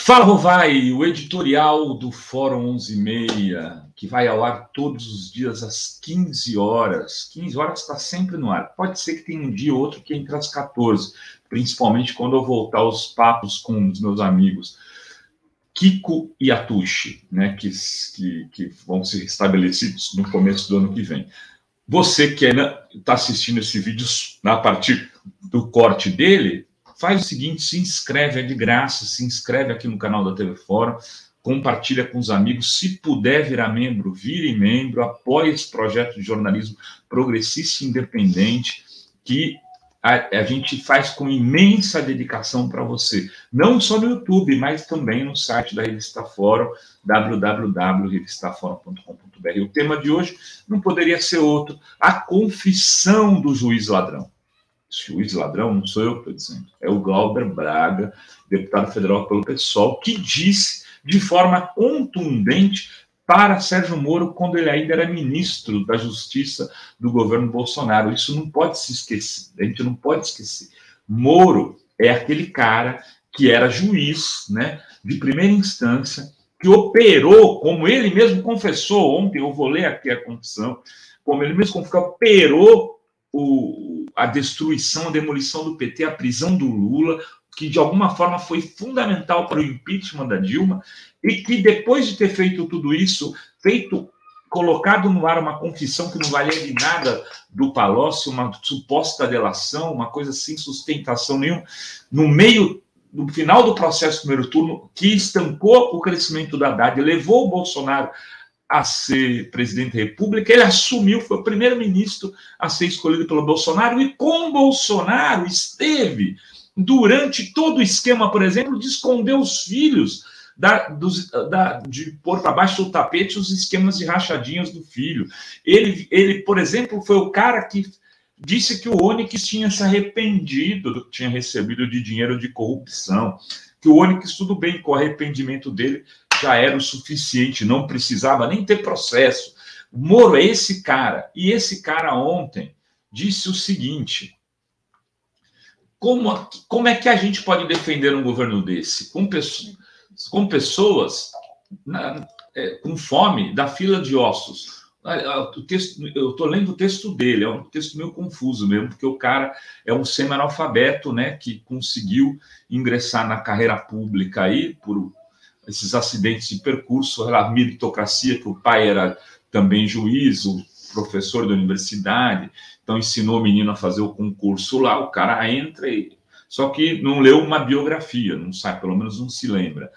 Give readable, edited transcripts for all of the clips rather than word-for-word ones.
Fala, Rovai, o editorial do Fórum 11h30, que vai ao ar todos os dias às 15 horas. 15 horas está sempre no ar. Pode ser que tenha um dia ou outro que entre às 14, principalmente quando eu voltar aos papos com os meus amigos Kiko e Atushi, né, que vão ser estabelecidos no começo do ano que vem. Você que está assistindo esse vídeo a partir do corte dele, faz o seguinte, se inscreve, é de graça, se inscreve aqui no canal da TV Fórum, compartilha com os amigos, se puder virar membro, vire membro, apoie esse projeto de jornalismo progressista e independente, que a gente faz com imensa dedicação para você, não só no YouTube, mas também no site da Revista Fórum, www.revistaforum.com.br. O tema de hoje não poderia ser outro, a confissão do juiz ladrão. Juiz ladrão, não sou eu que estou dizendo, é o Glauber Braga, deputado federal pelo PSOL, que disse de forma contundente para Sérgio Moro quando ele ainda era ministro da Justiça do governo Bolsonaro. Isso não pode se esquecer, a gente não pode esquecer. Moro é aquele cara que era juiz, né, de primeira instância, que operou, como ele mesmo confessou ontem, eu vou ler aqui a confissão, como ele mesmo confessou, operou a destruição, a demolição do PT, a prisão do Lula, que de alguma forma foi fundamental para o impeachment da Dilma, e que depois de ter feito tudo isso, colocado no ar uma confissão que não valia de nada do Palocci, uma suposta delação, uma coisa sem sustentação nenhuma, no final do processo do primeiro turno, que estancou o crescimento da Haddad, levou o Bolsonaro a ser presidente da República, ele assumiu, foi o primeiro-ministro a ser escolhido pelo Bolsonaro, e com Bolsonaro esteve durante todo o esquema, por exemplo, de esconder os filhos, de pôr para baixo do tapete os esquemas de rachadinhas do filho. Ele, por exemplo, foi o cara que disse que o Onyx tinha se arrependido do que tinha recebido de dinheiro de corrupção, que o Onyx, tudo bem, com o arrependimento dele, já era o suficiente, não precisava nem ter processo. O Moro é esse cara, e esse cara ontem disse o seguinte: como é que a gente pode defender um governo desse? Com pessoas com fome da fila de ossos. Eu estou lendo o texto dele, é um texto meio confuso mesmo, porque o cara é um semi-analfabeto, né, que conseguiu ingressar na carreira pública aí por esses acidentes de percurso, a meritocracia, que o pai era também juiz, o professor da universidade, então ensinou o menino a fazer o concurso lá, o cara entra, só que não leu uma biografia, não sabe, pelo menos não se lembra.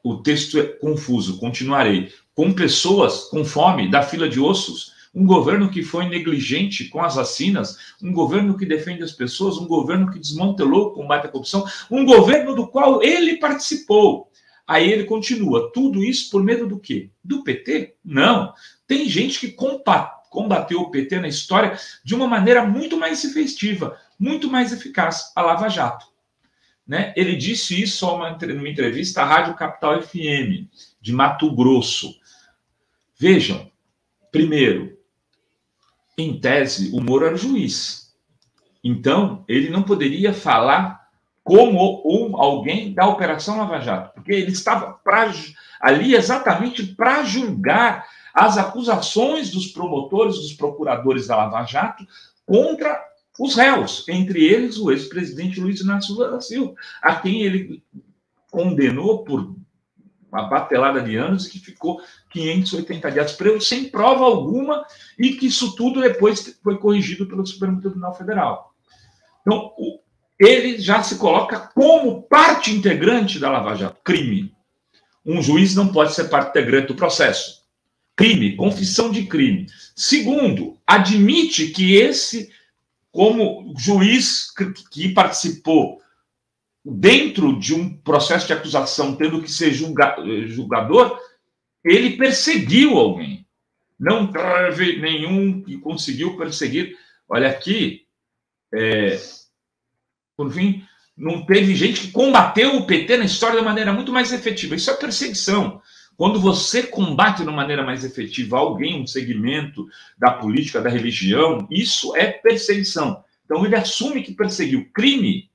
O texto é confuso, continuarei. Com pessoas com fome, da fila de ossos, um governo que foi negligente com as vacinas, um governo que defende as pessoas, um governo que desmantelou o combate à corrupção, um governo do qual ele participou. Aí ele continua, tudo isso por medo do quê? Do PT? Não. Tem gente que combateu o PT na história de uma maneira muito mais efetiva, muito mais eficaz, a Lava Jato. Né? Ele disse isso numa entrevista à Rádio Capital FM, de Mato Grosso. Vejam, primeiro, em tese, o Moro era juiz. Então, ele não poderia falar como alguém da Operação Lava Jato, porque ele estava ali exatamente para julgar as acusações dos promotores, dos procuradores da Lava Jato contra os réus, entre eles o ex-presidente Luiz Inácio Lula da Silva, a quem ele condenou por uma batelada de anos e que ficou 580 dias preso sem prova alguma, e que isso tudo depois foi corrigido pelo Supremo Tribunal Federal. Então, ele já se coloca como parte integrante da Lava Jato. Crime. Um juiz não pode ser parte integrante do processo. Crime, confissão de crime. Segundo, admite que esse, como juiz que participou dentro de um processo de acusação, tendo que ser julgador, ele perseguiu alguém. Não teve nenhum que conseguiu perseguir. Olha aqui, por fim, não teve gente que combateu o PT na história de maneira muito mais efetiva. Isso é perseguição. Quando você combate de uma maneira mais efetiva alguém, um segmento da política, da religião, isso é perseguição. Então ele assume que perseguiu. Crime,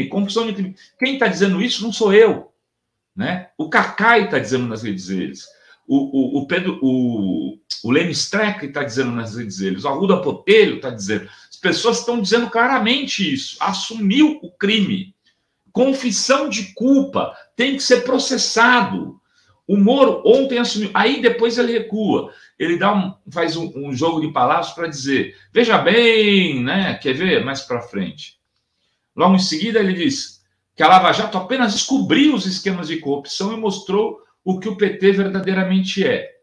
confissão de crime. Quem está dizendo isso não sou eu. né? O Cacai está dizendo nas redes deles. O Leme Streck está dizendo nas redes deles. O Arruda Botelho está dizendo. As pessoas estão dizendo claramente isso. Assumiu o crime. Confissão de culpa. Tem que ser processado. O Moro ontem assumiu. Aí depois ele recua. Ele faz um jogo de palavras para dizer, veja bem, né? Quer ver? Mais para frente. Logo em seguida ele diz que a Lava Jato apenas descobriu os esquemas de corrupção e mostrou o que o PT verdadeiramente é.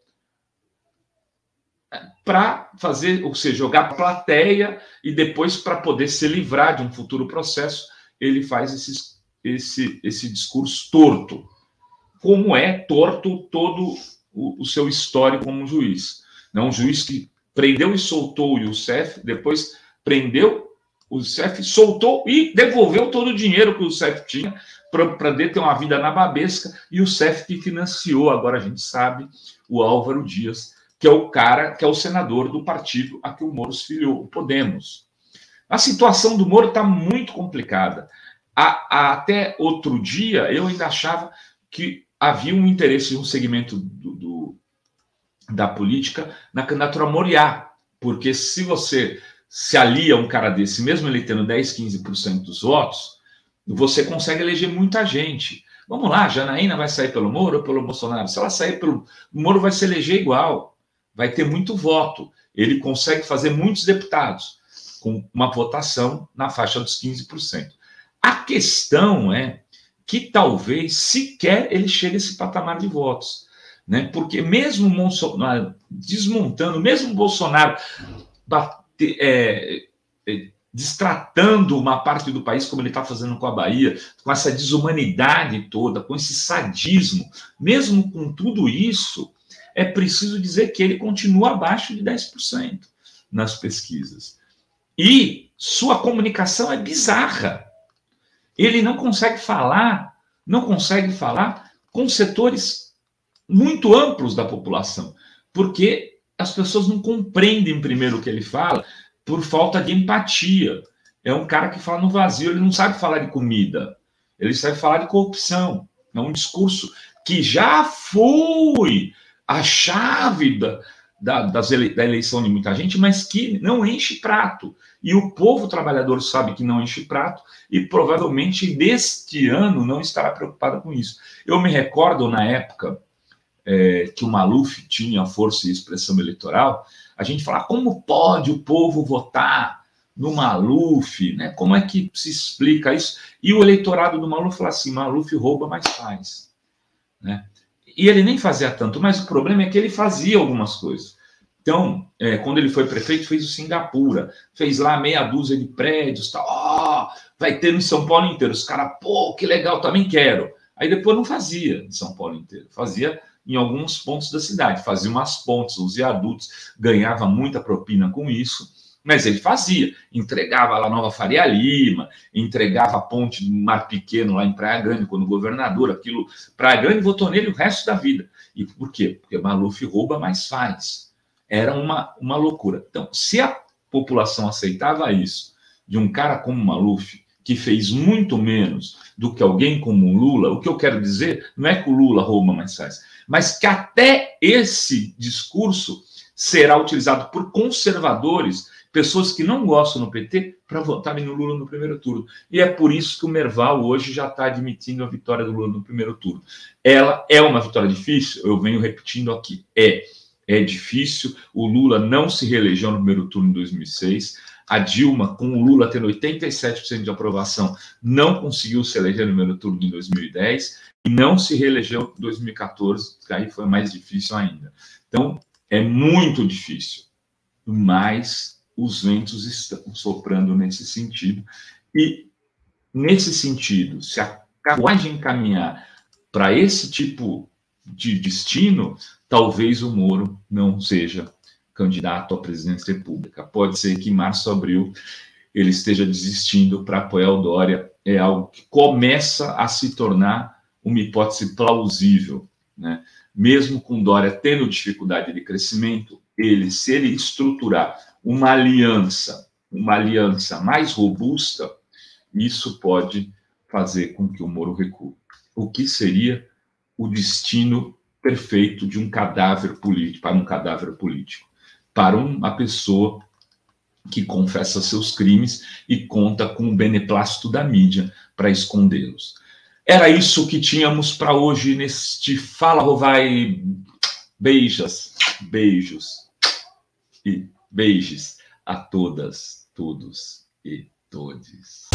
Para fazer, ou seja, jogar a plateia e depois, para poder se livrar de um futuro processo, ele faz esse discurso torto. Como é torto todo o seu histórico como juiz. Não, um juiz que prendeu e soltou o Youssef, depois prendeu o Youssef, soltou e devolveu todo o dinheiro que o Youssef tinha para ter uma vida na babesca, e o Youssef que financiou, agora a gente sabe, o Álvaro Dias, que é o cara, que é o senador do partido a que o Moro se filiou, o Podemos. A situação do Moro está muito complicada. Até outro dia, eu ainda achava que havia um interesse em um segmento da política na candidatura Moriá, porque se você se alia a um cara desse, mesmo ele tendo 10, 15% dos votos, você consegue eleger muita gente. Vamos lá, Janaína vai sair pelo Moro ou pelo Bolsonaro? Se ela sair pelo Moro, vai se eleger igual, vai ter muito voto. Ele consegue fazer muitos deputados, com uma votação na faixa dos 15%. A questão é que talvez sequer ele chegue a esse patamar de votos, né? Porque mesmo Bolsonaro desmontando, mesmo Bolsonaro destratando uma parte do país, como ele está fazendo com a Bahia, com essa desumanidade toda, com esse sadismo, mesmo com tudo isso, é preciso dizer que ele continua abaixo de 10% nas pesquisas. E sua comunicação é bizarra. Ele não consegue falar com setores muito amplos da população, porque as pessoas não compreendem primeiro o que ele fala por falta de empatia. É um cara que fala no vazio, ele não sabe falar de comida, ele sabe falar de corrupção. É um discurso que já foi a chave da eleição de muita gente, mas que não enche prato. E o povo trabalhador sabe que não enche prato e provavelmente neste ano não estará preocupado com isso. Eu me recordo na época que o Maluf tinha força e expressão eleitoral, a gente falava, como pode o povo votar no Maluf, né? Como é que se explica isso? E o eleitorado do Maluf fala assim, Maluf rouba, mas faz, né? E ele nem fazia tanto, mas o problema é que ele fazia algumas coisas. Então, quando ele foi prefeito, fez o Singapura, fez lá meia dúzia de prédios, tal. Vai ter no São Paulo inteiro. Os caras, pô, que legal, também quero. Aí depois não fazia em São Paulo inteiro, fazia em alguns pontos da cidade, fazia umas pontes, uns viadutos, ganhava muita propina com isso, mas ele fazia, entregava lá Nova Faria Lima, entregava a ponte do Mar Pequeno lá em Praia Grande, quando governador, aquilo, Praia Grande votou nele o resto da vida. E por quê? Porque Maluf rouba, mas faz. Era uma loucura. Então, se a população aceitava isso, de um cara como Maluf, que fez muito menos do que alguém como o Lula, o que eu quero dizer não é que o Lula rouba, mas faz, mas que até esse discurso será utilizado por conservadores, pessoas que não gostam do PT, para votarem no Lula no primeiro turno. E é por isso que o Merval hoje já está admitindo a vitória do Lula no primeiro turno. Ela é uma vitória difícil? Eu venho repetindo aqui. É difícil. O Lula não se reelegeu no primeiro turno em 2006. A Dilma, com o Lula tendo 87% de aprovação, não conseguiu se eleger no primeiro turno em 2010 e não se reelegeu em 2014, que aí foi mais difícil ainda. Então, é muito difícil, mas os ventos estão soprando nesse sentido. E, nesse sentido, se a carruagem caminhar para esse tipo de destino, talvez o Moro não seja candidato à presidência da República. Pode ser que em março, abril, ele esteja desistindo para apoiar o Dória. É algo que começa a se tornar uma hipótese plausível, né? Mesmo com Dória tendo dificuldade de crescimento, se ele estruturar uma aliança mais robusta, isso pode fazer com que o Moro recue. O que seria o destino perfeito de um cadáver político, para um cadáver político, para uma pessoa que confessa seus crimes e conta com o beneplácito da mídia para escondê-los. Era isso que tínhamos para hoje neste Fala Rovai. Beijos e beijos a todas, todos e todes.